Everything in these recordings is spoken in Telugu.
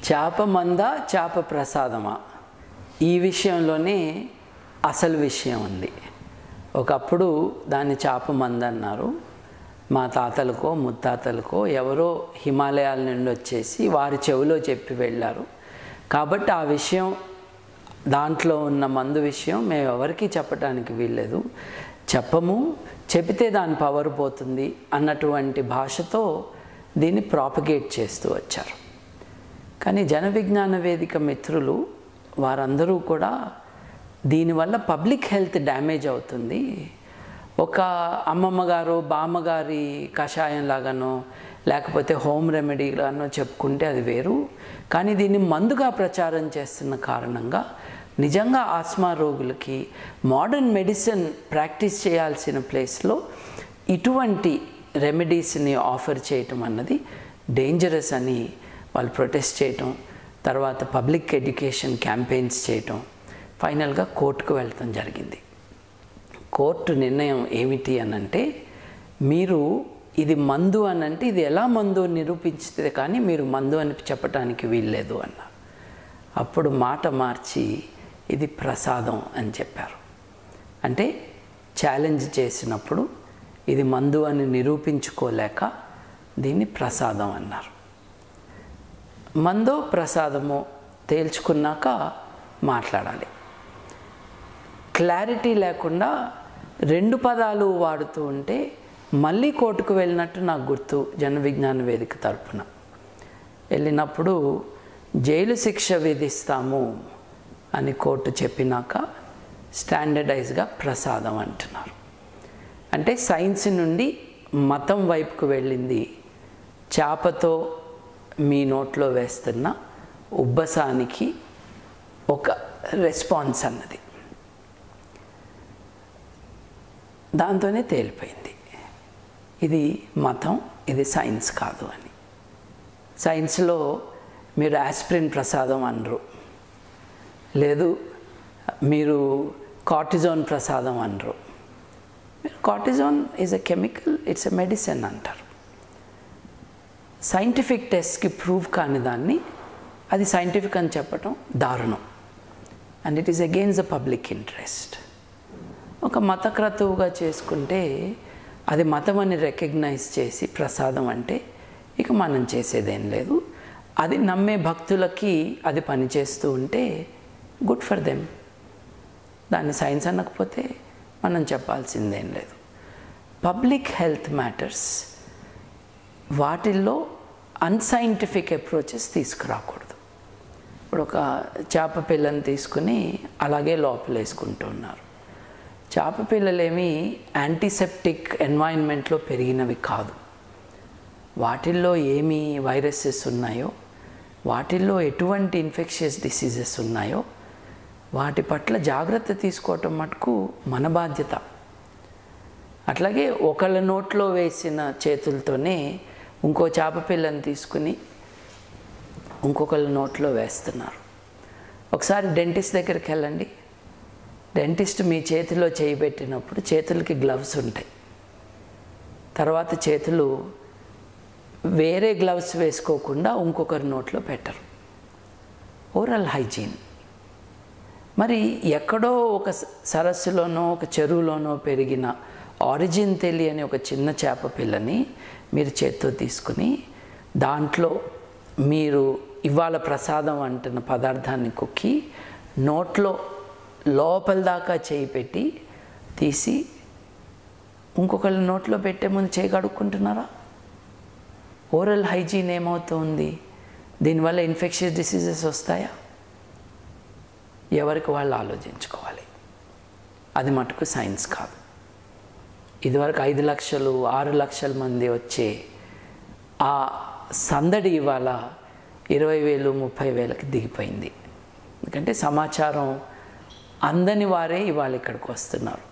చేప మందా చేప ప్రసాదమా, ఈ విషయంలోనే అసలు విషయం ఉంది. ఒకప్పుడు దాన్ని చేప మంద అన్నారు. మా తాతలకో ముత్తాతలకో ఎవరో హిమాలయాల నుండి వచ్చేసి వారి చెవిలో చెప్పి వెళ్ళారు. కాబట్టి ఆ విషయం, దాంట్లో ఉన్న మందు విషయం మేము ఎవరికీ చెప్పడానికి వీల్లేదు, చెప్పము, చెబితే దాని పవర్ పోతుంది అన్నటువంటి భాషతో దీన్ని ప్రాపగేట్ చేస్తూ వచ్చారు. కానీ జన విజ్ఞాన వేదిక మిత్రులు వారందరూ కూడా దీనివల్ల పబ్లిక్ హెల్త్ డ్యామేజ్ అవుతుంది, ఒక అమ్మమ్మ గారు బామ్మగారి కషాయం లాగానో లేకపోతే హోమ్ రెమెడీగానో చెప్పుకుంటే అది వేరు, కానీ దీన్ని మందుగా ప్రచారం చేస్తున్న కారణంగా నిజంగా ఆస్మా రోగులకి మోడర్న్ మెడిసిన్ ప్రాక్టీస్ చేయాల్సిన ప్లేస్లో ఇటువంటి రెమెడీస్ని ఆఫర్ చేయటం అన్నది డేంజరస్ అని వాళ్ళు ప్రొటెస్ట్ చేయటం, తర్వాత పబ్లిక్ ఎడ్యుకేషన్ క్యాంపెయిన్స్ చేయటం, ఫైనల్గా కోర్టుకు వెళ్ళటం జరిగింది. కోర్టు నిర్ణయం ఏమిటి అనంటే, మీరు ఇది మందు అనంటే ఇది ఎలా మందు నిరూపించితే కానీ మీరు మందు అని చెప్పడానికి వీల్లేదు అన్న. అప్పుడు మాట మార్చి ఇది ప్రసాదం అని చెప్పారు. అంటే ఛాలెంజ్ చేసినప్పుడు ఇది మందు అని నిరూపించుకోలేక దీన్ని ప్రసాదం అన్నారు. మందో ప్రసాదమో తేల్చుకున్నాక మాట్లాడాలి. క్లారిటీ లేకుండా రెండు పదాలు వాడుతూ ఉంటే మళ్ళీ కోర్టుకు వెళ్ళినట్టు నాకు గుర్తు. జన విజ్ఞాన వేదిక తరపున వెళ్ళినప్పుడు జైలు శిక్ష విధిస్తాము అని కోర్టు చెప్పినాక స్టాండర్డైజ్గా ప్రసాదం అంటున్నారు. అంటే సైన్స్ నుండి మతం వైపుకు వెళ్ళింది. చేపతో మీ నోట్లో వేస్తున్న ఉబ్బసానికి ఒక రెస్పాన్స్ అన్నది దాంతోనే తేలిపోయింది ఇది మతం, ఇది సైన్స్ కాదు అని. సైన్స్లో మీరు ఆస్పిరిన్ ప్రసాదం అనరు, లేదు మీరు కార్టిజోన్ ప్రసాదం అనరు. Cortisone is a chemical, it's a medicine అంటారు. సైంటిఫిక్ టెస్ట్కి ప్రూవ్ కాని దాన్ని అది సైంటిఫిక్ అని చెప్పటం దారుణం. And it is against the public interest. ఒక మతక్రతువుగా చేసుకుంటే అది మతం అని రికగ్నైజ్ చేసి ప్రసాదం అంటే ఇక మనం చేసేదేం లేదు. అది నమ్మే భక్తులకి అది పనిచేస్తూ ఉంటే గుడ్ ఫర్ దెమ్. దాన్ని సైన్స్ అనకపోతే మనం చెప్పాల్సిందేం లేదు. పబ్లిక్ హెల్త్ మ్యాటర్స్, వాటిల్లో అన్సైంటిఫిక్ అప్రోచెస్ తీసుకురాకూడదు. ఇప్పుడు ఒక చేప పిల్లని తీసుకుని అలాగే లోపలేసుకుంటూ ఉన్నారు. చేప పిల్లలేమి యాంటీసెప్టిక్ ఎన్వైరన్మెంట్లో పెరిగినవి కాదు. వాటిల్లో ఏమి వైరసెస్ ఉన్నాయో, వాటిల్లో ఎటువంటి ఇన్ఫెక్షియస్ డిసీజెస్ ఉన్నాయో వాటి పట్ల జాగ్రత్త తీసుకోవటం మటుకు మన బాధ్యత. అట్లాగే ఒకళ్ళ నోట్లో వేసిన చేతులతోనే ఇంకో చేప పిల్లని తీసుకుని ఇంకొకళ్ళ నోట్లో వేస్తున్నారు. ఒకసారి డెంటిస్ట్ దగ్గరికి వెళ్ళండి. డెంటిస్ట్ మీ చేతిలో చేయి పెట్టినప్పుడు చేతులకి గ్లవ్స్ ఉంటాయి. తర్వాత చేతులు వేరే గ్లవ్స్ వేసుకోకుండా ఇంకొకరి నోట్లో పెట్టరు. Oral hygiene. మరి ఎక్కడో ఒక సరస్సులోనో ఒక చెరువులోనో పెరిగిన ఆరిజిన్ తెలియని ఒక చిన్న చేప పిల్లని మీరు చేత్తో తీసుకుని దాంట్లో మీరు ఇవాళ ప్రసాదం అంటున్న పదార్థాన్ని కుక్కి నోట్లో లోపల దాకా చేయి పెట్టి తీసి ఇంకొకళ్ళ నోట్లో పెట్టే ముందు చేయి కడుక్కుంటున్నారా? ఓరల్ హైజీన్ ఏమవుతుంది? దీనివల్ల ఇన్ఫెక్షియస్ డిసీజెస్ వస్తాయా? ఎవరికి వాళ్ళు ఆలోచించుకోవాలి. అది మటుకు సైన్స్ కాదు. ఇదివరకు 5 లక్షలు 6 లక్షల మంది వచ్చే ఆ సందడి ఇవాళ 20,000 30,000కి దిగిపోయింది. ఎందుకంటే సమాచారం అందని వారే ఇవాళ ఇక్కడికి వస్తున్నారు.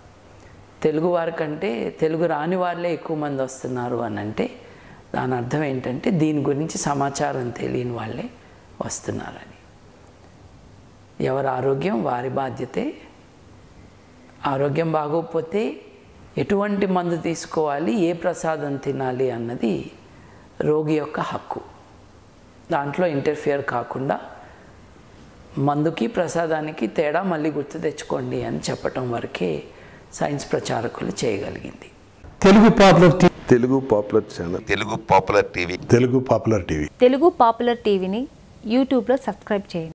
తెలుగు వారి కంటే తెలుగు రాని వాళ్ళే ఎక్కువ మంది వస్తున్నారు అని అంటే దాని అర్థం ఏంటంటే దీని గురించి సమాచారం తెలియని వాళ్ళే వస్తున్నారని. ఎవరి ఆరోగ్యం వారి బాధ్యతే. ఆరోగ్యం బాగోకపోతే ఎటువంటి మందు తీసుకోవాలి, ఏ ప్రసాదం తినాలి అన్నది రోగి యొక్క హక్కు. దాంట్లో ఇంటర్ఫియర్ కాకుండా మందుకి ప్రసాదానికి తేడా మళ్ళీ గుర్తు తెచ్చుకోండి అని చెప్పటం వరకే సైన్స్ ప్రచారకులు చేయగలిగింది. Telugu popular channel, Telugu popular TV Telugu popular టీవీని యూట్యూబ్లో సబ్స్క్రైబ్ చేయండి.